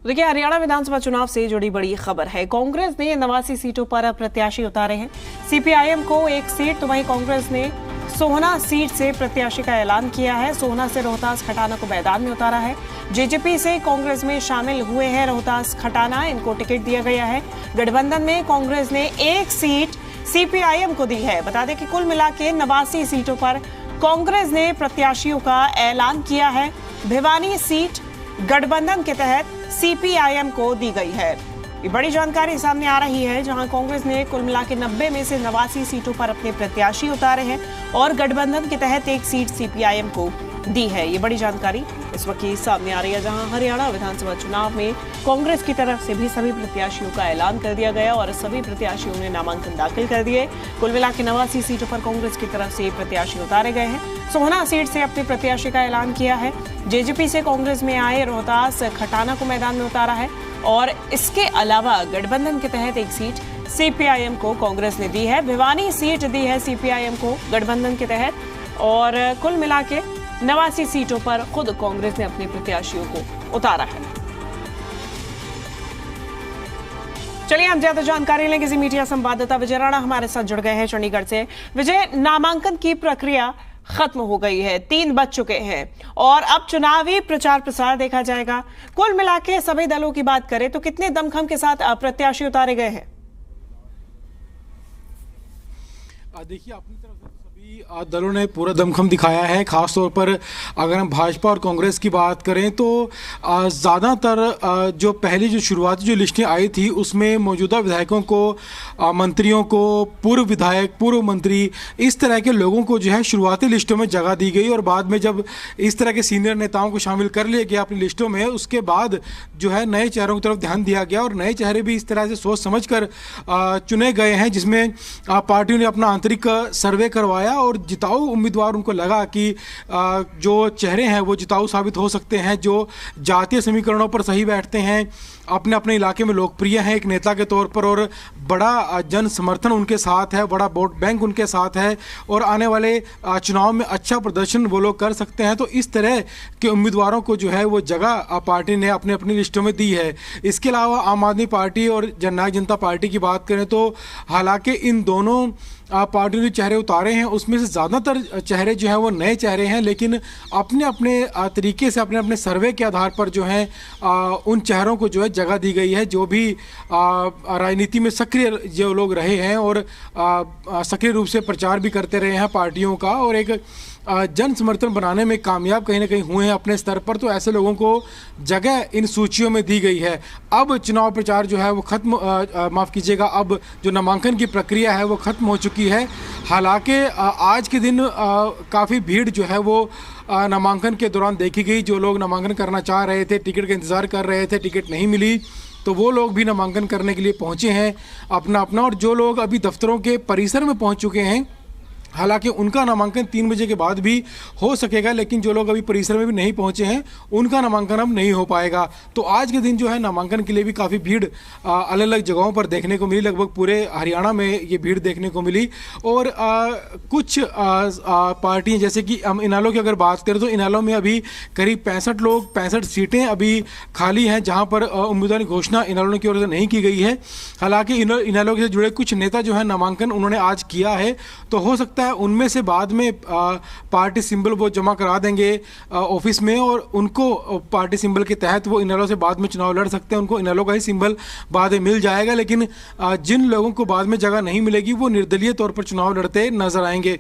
देखिए, हरियाणा विधानसभा चुनाव से जुड़ी बड़ी खबर है। कांग्रेस ने 89 सीटों पर प्रत्याशी उतारे हैं। सीपीआईएम को एक सीट तो वहीं कांग्रेस ने सोहना सीट से प्रत्याशी का ऐलान किया है। सोहना से रोहतास खटाना को मैदान में उतारा है। जेजेपी से कांग्रेस में शामिल हुए हैं रोहतास खटाना, इनको टिकट दिया गया है। गठबंधन में कांग्रेस ने एक सीट सीपीआईएम को दी है। बता दें कि कुल मिला के 89 सीटों पर कांग्रेस ने प्रत्याशियों का ऐलान किया है। भिवानी सीट गठबंधन के तहत सीपीआईएम को दी गई है। ये बड़ी जानकारी सामने आ रही है, जहां कांग्रेस ने कुल मिला के 90 में से 89 सीटों पर अपने प्रत्याशी उतारे हैं और गठबंधन के तहत एक सीट सीपीआईएम को दी है। ये बड़ी जानकारी इस वक्त सामने आ रही है, जहां हरियाणा विधानसभा चुनाव में कांग्रेस की तरफ से भी सभी प्रत्याशियों का ऐलान कर दिया गया और सभी प्रत्याशियों ने नामांकन दाखिल कर दिए। कुल मिला के 89 सीटों पर कांग्रेस की तरफ से प्रत्याशी उतारे गए हैं। सोहना सीट से अपने प्रत्याशी का ऐलान किया है। जेजेपी से कांग्रेस में आए रोहतास खटाना को मैदान में उतारा है और इसके अलावा गठबंधन के तहत एक सीट सीपीआईएम को कांग्रेस ने दी है। भिवानी सीट दी है सीपीआईएम को गठबंधन के तहत और कुल मिला के 89 सीटों पर खुद कांग्रेस ने अपने प्रत्याशियों को उतारा है। चलिए हम ज्यादा जानकारी लें, किसी मीडिया संवाददाता विजय राणा हमारे साथ जुड़ गए हैं चंडीगढ़ से। विजय, नामांकन की प्रक्रिया खत्म हो गई है, 3 बज चुके हैं और अब चुनावी प्रचार प्रसार देखा जाएगा। कुल मिला के सभी दलों की बात करें तो कितने दमखम के साथ प्रत्याशी उतारे गए हैं? देखिए, अपनी तरफ से सभी दलों ने पूरा दमखम दिखाया है। खासतौर पर अगर हम भाजपा और कांग्रेस की बात करें तो ज़्यादातर जो पहली जो शुरुआती जो लिस्टें आई थी उसमें मौजूदा विधायकों को, मंत्रियों को, पूर्व विधायक, पूर्व मंत्री, इस तरह के लोगों को जो है शुरुआती लिस्टों में जगह दी गई और बाद में जब इस तरह के सीनियर नेताओं को शामिल कर लिया गया अपनी लिस्टों में, उसके बाद जो है नए चेहरों की तरफ ध्यान दिया गया और नए चेहरे भी इस तरह से सोच समझ कर चुने गए हैं, जिसमें पार्टियों ने अपना आंतरिक सर्वे करवाया और जिताऊ उम्मीदवार उनको लगा कि जो चेहरे हैं वो जिताऊ साबित हो सकते हैं, जो जातीय समीकरणों पर सही बैठते हैं, अपने अपने इलाके में लोकप्रिय हैं एक नेता के तौर पर और बड़ा जन समर्थन उनके साथ है, बड़ा वोट बैंक उनके साथ है और आने वाले चुनाव में अच्छा प्रदर्शन वो लोग कर सकते हैं। तो इस तरह के उम्मीदवारों को जो है वो जगह पार्टी ने अपने अपनी लिस्टों में दी है। इसके अलावा आम आदमी पार्टी और जननायक जनता पार्टी की बात करें तो हालांकि इन दोनों पार्टियों ने चेहरे उतारे हैं, उसमें से ज़्यादातर चेहरे जो हैं वो नए चेहरे हैं, लेकिन अपने अपने तरीके से अपने अपने सर्वे के आधार पर जो है उन चेहरों को जो है जगह दी गई है, जो भी राजनीति में सक्रिय जो लोग रहे हैं और सक्रिय रूप से प्रचार भी करते रहे हैं पार्टियों का और एक जन समर्थन बनाने में कामयाब कहीं ना कहीं हुए हैं अपने स्तर पर, तो ऐसे लोगों को जगह इन सूचियों में दी गई है। अब चुनाव प्रचार जो है वो खत्म, माफ़ कीजिएगा, अब जो नामांकन की प्रक्रिया है वो खत्म हो चुकी है। हालांकि आज के दिन काफ़ी भीड़ जो है वो नामांकन के दौरान देखी गई। जो लोग नामांकन करना चाह रहे थे, टिकट का इंतज़ार कर रहे थे, टिकट नहीं मिली, तो वो लोग भी नामांकन करने के लिए पहुँचे हैं अपना अपना। और जो लोग अभी दफ्तरों के परिसर में पहुँच चुके हैं, हालांकि उनका नामांकन 3 बजे के बाद भी हो सकेगा, लेकिन जो लोग अभी परिसर में भी नहीं पहुंचे हैं उनका नामांकन अब नहीं हो पाएगा। तो आज के दिन जो है नामांकन के लिए भी काफ़ी भीड़ अलग अलग जगहों पर देखने को मिली। लगभग पूरे हरियाणा में ये भीड़ देखने को मिली और कुछ पार्टियां जैसे कि हम इनेलो की अगर बात करें तो इनेलो में अभी करीब 65 सीटें अभी खाली हैं, जहाँ पर उम्मीदवार की घोषणा इनेलो की ओर से नहीं की गई है। हालाँकि इनेलो से जुड़े कुछ नेता जो है नामांकन उन्होंने आज किया है, तो हो सकता है उनमें से बाद में पार्टी सिंबल वो जमा करा देंगे ऑफिस में और उनको पार्टी सिंबल के तहत वो इनेलो से बाद में चुनाव लड़ सकते हैं। उनको इनेलो का ही सिंबल बाद में मिल जाएगा, लेकिन जिन लोगों को बाद में जगह नहीं मिलेगी वो निर्दलीय तौर पर चुनाव लड़ते नजर आएंगे।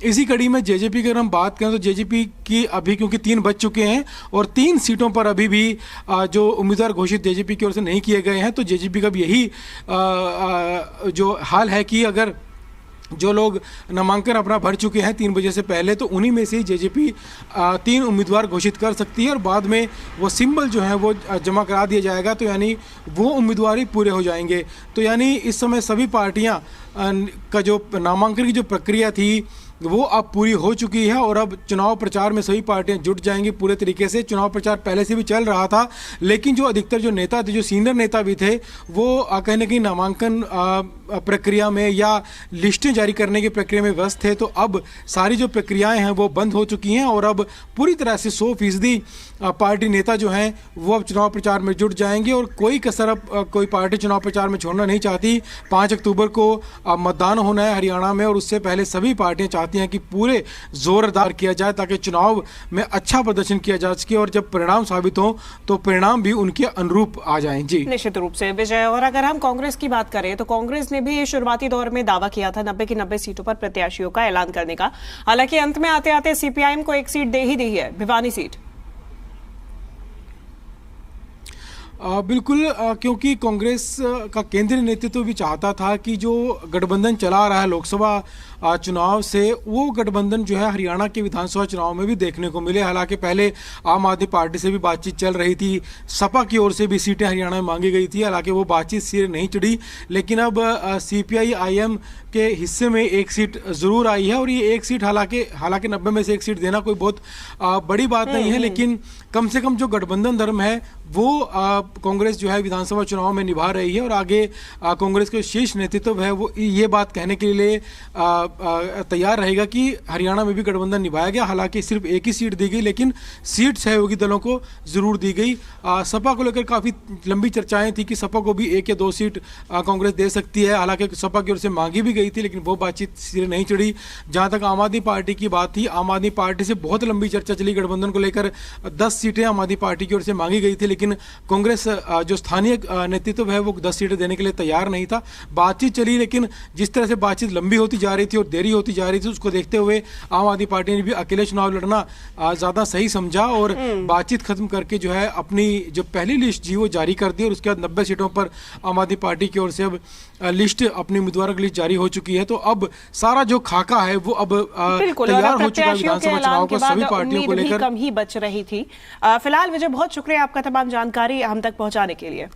इसी कड़ी में जेजेपी की अगर हम बात करें तो जेजेपी की अभी क्योंकि 3 बज चुके हैं और 3 सीटों पर अभी भी जो उम्मीदवार घोषित जेजेपी की ओर से नहीं किए गए हैं, तो जेजेपी का भी यही जो हाल है कि अगर जो लोग नामांकन अपना भर चुके हैं 3 बजे से पहले, तो उन्हीं में से ही जेजेपी 3 उम्मीदवार घोषित कर सकती है और बाद में वो सिंबल जो है वो जमा करा दिया जाएगा, तो यानी वो उम्मीदवार ही पूरे हो जाएंगे। तो यानी इस समय सभी पार्टियां का जो नामांकन की जो प्रक्रिया थी वो अब पूरी हो चुकी है और अब चुनाव प्रचार में सभी पार्टियां जुट जाएंगी पूरे तरीके से। चुनाव प्रचार पहले से भी चल रहा था, लेकिन जो अधिकतर जो नेता थे, जो सीनियर नेता भी थे, वो कहीं ना कहीं नामांकन प्रक्रिया में या लिस्टें जारी करने की प्रक्रिया में व्यस्त थे। तो अब सारी जो प्रक्रियाएं हैं वो बंद हो चुकी हैं और अब पूरी तरह से 100% पार्टी नेता जो हैं वो अब चुनाव प्रचार में जुट जाएंगे और कोई कसर अब कोई पार्टी चुनाव प्रचार में छोड़ना नहीं चाहती। 5 अक्टूबर को मतदान होना है हरियाणा में और उससे पहले सभी पार्टियां चाहती हैं कि पूरे जोरदार किया जाए ताकि चुनाव में अच्छा प्रदर्शन किया जा सके और जब परिणाम साबित हो तो परिणाम भी उनके अनुरूप आ जाएं। जी निश्चित रूप से विजय। और अगर हम कांग्रेस की बात करें तो कांग्रेस ने भी शुरुआती दौर में दावा किया था 90 की 90 सीटों पर प्रत्याशियों का ऐलान करने का। हालांकि अंत में आते आते सीपीआईएम को एक सीट दे ही दी है, भिवानी सीट। बिल्कुल, क्योंकि कांग्रेस का केंद्रीय नेतृत्व भी चाहता था कि जो गठबंधन चला रहा है लोकसभा चुनाव से, वो गठबंधन जो है हरियाणा के विधानसभा चुनाव में भी देखने को मिले। हालांकि पहले आम आदमी पार्टी से भी बातचीत चल रही थी, सपा की ओर से भी सीटें हरियाणा में मांगी गई थी, हालांकि वो बातचीत सिरे नहीं चढ़ी। लेकिन अब CPI-IM के हिस्से में एक सीट जरूर आई है और ये एक सीट हालांकि 90 में से एक सीट देना कोई बहुत बड़ी बात नहीं है, लेकिन कम से कम जो गठबंधन धर्म है वो कांग्रेस जो है विधानसभा चुनाव में निभा रही है और आगे कांग्रेस के शीर्ष नेतृत्व है वो ये बात कहने के लिए तैयार रहेगा कि हरियाणा में भी गठबंधन निभाया गया। हालांकि सिर्फ एक ही सीट दी गई, लेकिन सीट सहयोगी दलों को जरूर दी गई। सपा को लेकर काफी लंबी चर्चाएं थी कि सपा को भी 1 या 2 सीट कांग्रेस दे सकती है। हालांकि सपा की ओर से मांगी भी गई थी, लेकिन वो बातचीत सिरे नहीं चढ़ी। जहां तक आम आदमी पार्टी की बात थी, आम आदमी पार्टी से बहुत लंबी चर्चा चली गठबंधन को लेकर। 10 सीटें आम आदमी पार्टी की ओर से मांगी गई थी, लेकिन कांग्रेस जो स्थानीय नेतृत्व है वो 10 सीटें देने के लिए तैयार नहीं था। बातचीत चली, लेकिन जिस तरह से बातचीत लंबी होती जा रही थी और देरी होती जा रही थी, उसको देखते हुए आम आदमी पार्टी ने भी अकेले चुनाव लड़ना ज्यादा सही समझा और बातचीत खत्म करके जो है अपनी जो पहली लिस्ट जी वो जारी कर दी और उसके बाद 90 सीटों पर आम आदमी पार्टी की ओर से अब लिस्ट अपनी उम्मीदवारों की लिस्ट जारी हो चुकी है। तो अब सारा जो खाका है वो अब तैयार हो चुका है विधानसभा चुनाव को सभी पार्टियों को लेकर। कम ही बच रही थी। फिलहाल विजय, बहुत शुक्रिया आपका तमाम जानकारी हम तक पहुंचाने के लिए।